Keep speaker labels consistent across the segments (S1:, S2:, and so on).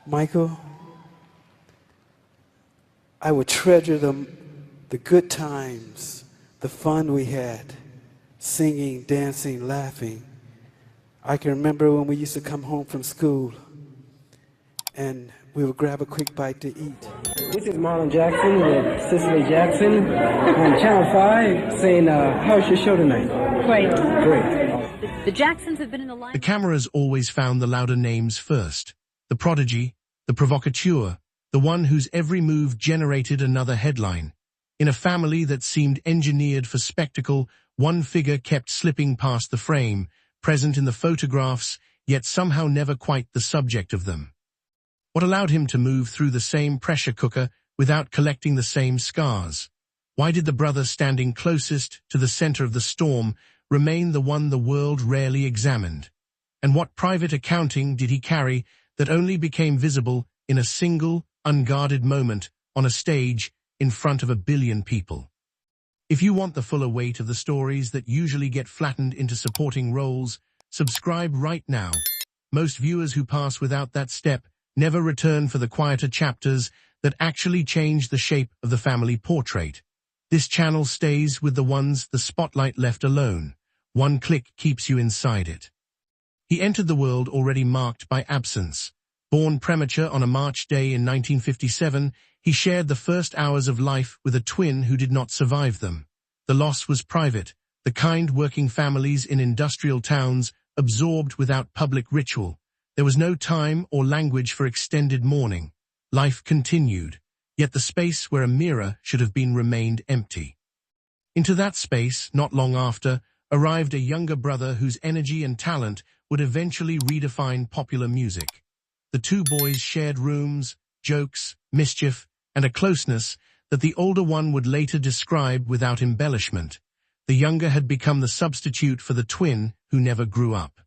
S1: Michael, I would treasure the good times, the fun we had, singing, dancing, laughing. I can remember when we used to come home from school and we would grab a quick bite to eat.
S2: This is Marlon Jackson with Cicely Jackson on Channel 5 saying, how's your show tonight?
S3: Great.
S2: Great.
S3: The Jacksons have been in the line.
S4: The cameras always found the louder names first. The prodigy, the provocateur, the one whose every move generated another headline. In a family that seemed engineered for spectacle, one figure kept slipping past the frame, present in the photographs, yet somehow never quite the subject of them. What allowed him to move through the same pressure cooker without collecting the same scars? Why did the brother standing closest to the center of the storm remain the one the world rarely examined? And what private accounting did he carry that only became visible in a single, unguarded moment on a stage in front of 1 billion people? If you want the fuller weight of the stories that usually get flattened into supporting roles, subscribe right now. Most viewers who pass without that step never return for the quieter chapters that actually change the shape of the family portrait. This channel stays with the ones the spotlight left alone. One click keeps you inside it. He entered the world already marked by absence. Born premature on a March day in 1957, he shared the first hours of life with a twin who did not survive them. The loss was private, the kind working families in industrial towns absorbed without public ritual. There was no time or language for extended mourning. Life continued, yet the space where a mirror should have been remained empty. Into that space, not long after, arrived a younger brother whose energy and talent would eventually redefine popular music. The two boys shared rooms, jokes, mischief, and a closeness that the older one would later describe without embellishment. The younger had become the substitute for the twin who never grew up.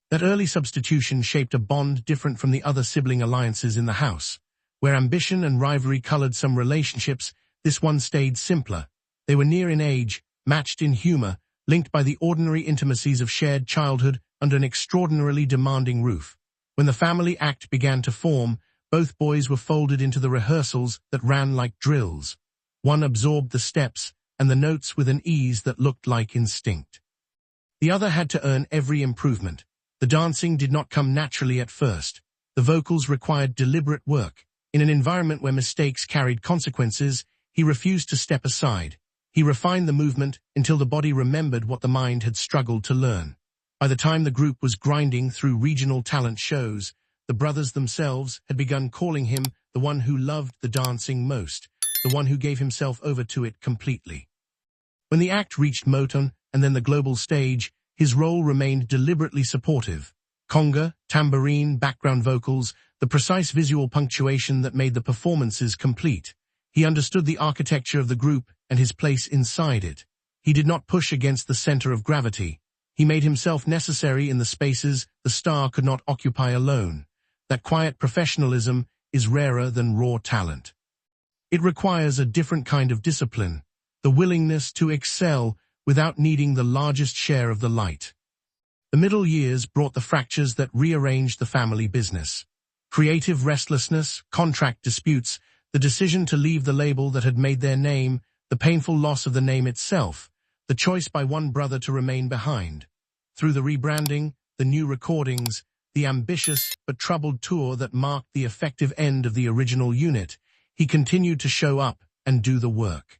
S4: That early substitution shaped a bond different from the other sibling alliances in the house. Where ambition and rivalry colored some relationships, this one stayed simpler. They were near in age, matched in humor, linked by the ordinary intimacies of shared childhood under an extraordinarily demanding roof. When the family act began to form, both boys were folded into the rehearsals that ran like drills. One absorbed the steps and the notes with an ease that looked like instinct. The other had to earn every improvement. The dancing did not come naturally at first. The vocals required deliberate work. In an environment where mistakes carried consequences, he refused to step aside. He refined the movement until the body remembered what the mind had struggled to learn. By the time the group was grinding through regional talent shows, the brothers themselves had begun calling him the one who loved the dancing most, the one who gave himself over to it completely. When the act reached Motown and then the global stage, his role remained deliberately supportive. Conga, tambourine, background vocals, the precise visual punctuation that made the performances complete. He understood the architecture of the group and his place inside it. He did not push against the center of gravity. He made himself necessary in the spaces the star could not occupy alone. That quiet professionalism is rarer than raw talent. It requires a different kind of discipline, the willingness to excel without needing the largest share of the light. The middle years brought the fractures that rearranged the family business. Creative restlessness, contract disputes, the decision to leave the label that had made their name, the painful loss of the name itself, the choice by one brother to remain behind. Through the rebranding, the new recordings, the ambitious but troubled tour that marked the effective end of the original unit, he continued to show up and do the work.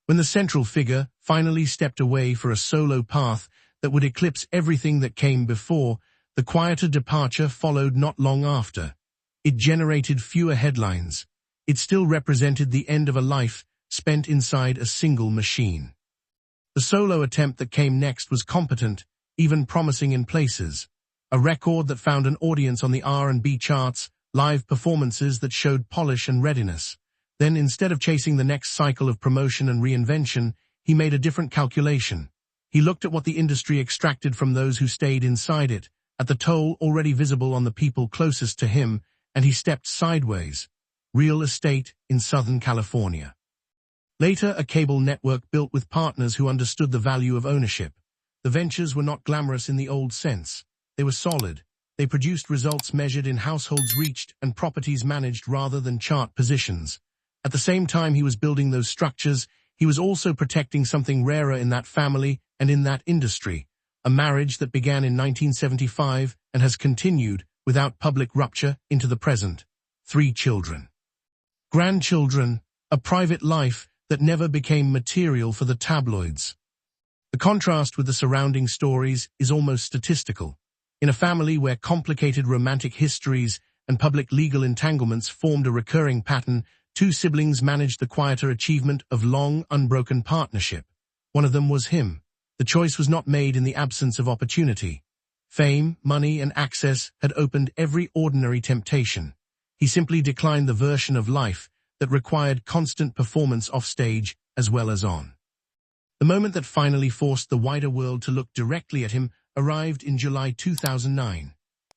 S4: When the central figure finally stepped away for a solo path that would eclipse everything that came before, the quieter departure followed not long after. It generated fewer headlines. It still represented the end of a life spent inside a single machine. The solo attempt that came next was competent, even promising in places. A record that found an audience on the R&B charts, live performances that showed polish and readiness. Then, instead of chasing the next cycle of promotion and reinvention, he made a different calculation. He looked at what the industry extracted from those who stayed inside it, at the toll already visible on the people closest to him, and he stepped sideways. Real estate in Southern California. Later, a cable network built with partners who understood the value of ownership. The ventures were not glamorous in the old sense. They were solid. They produced results measured in households reached and properties managed rather than chart positions. At the same time he was building those structures, he was also protecting something rarer in that family and in that industry, a marriage that began in 1975 and has continued, without public rupture, into the present. 3 children. Grandchildren, a private life that never became material for the tabloids. The contrast with the surrounding stories is almost statistical. In a family where complicated romantic histories and public legal entanglements formed a recurring pattern, 2 siblings managed the quieter achievement of long, unbroken partnership. One of them was him. The choice was not made in the absence of opportunity. Fame, money, and access had opened every ordinary temptation. He simply declined the version of life that required constant performance offstage as well as on. The moment that finally forced the wider world to look directly at him arrived in July 2009.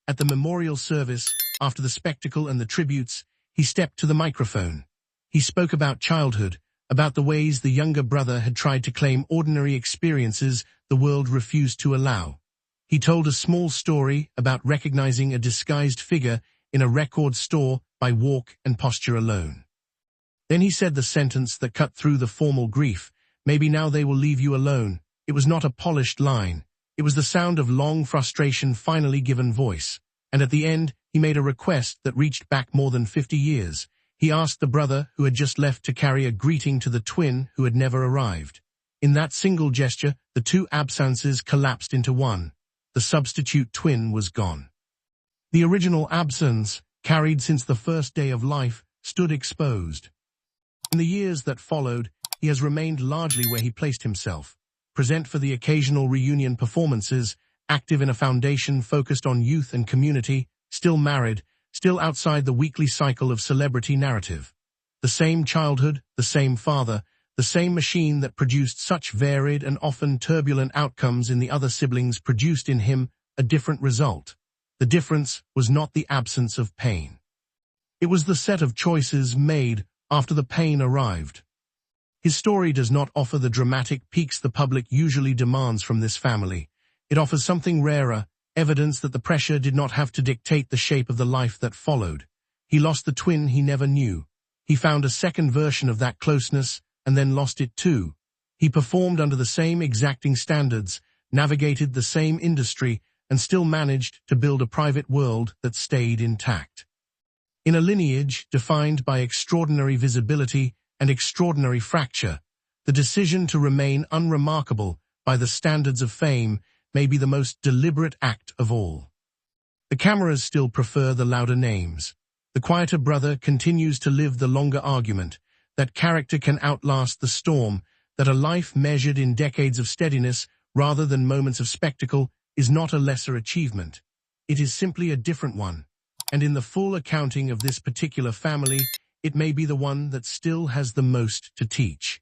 S4: At the memorial service, after the spectacle and the tributes, he stepped to the microphone. He spoke about childhood, about the ways the younger brother had tried to claim ordinary experiences the world refused to allow. He told a small story about recognizing a disguised figure in a record store by walk and posture alone. Then he said the sentence that cut through the formal grief, "Maybe now they will leave you alone." It was not a polished line. It was the sound of long frustration finally given voice. And at the end, he made a request that reached back more than 50 years. He asked the brother who had just left to carry a greeting to the twin who had never arrived. In that single gesture, the 2 absences collapsed into one. The substitute twin was gone. The original absence, carried since the first day of life, stood exposed. In the years that followed, he has remained largely where he placed himself, present for the occasional reunion performances, active in a foundation focused on youth and community, still married, still outside the weekly cycle of celebrity narrative. The same childhood, the same father, the same machine that produced such varied and often turbulent outcomes in the other siblings produced in him a different result. The difference was not the absence of pain. It was the set of choices made after the pain arrived. His story does not offer the dramatic peaks the public usually demands from this family. It offers something rarer, evidence that the pressure did not have to dictate the shape of the life that followed. He lost the twin he never knew. He found a second version of that closeness and then lost it too. He performed under the same exacting standards, navigated the same industry, and still managed to build a private world that stayed intact. In a lineage defined by extraordinary visibility and extraordinary fracture, the decision to remain unremarkable by the standards of fame may be the most deliberate act of all. The cameras still prefer the louder names. The quieter brother continues to live the longer argument that character can outlast the storm, that a life measured in decades of steadiness rather than moments of spectacle is not a lesser achievement. It is simply a different one. And in the full accounting of this particular family, it may be the one that still has the most to teach.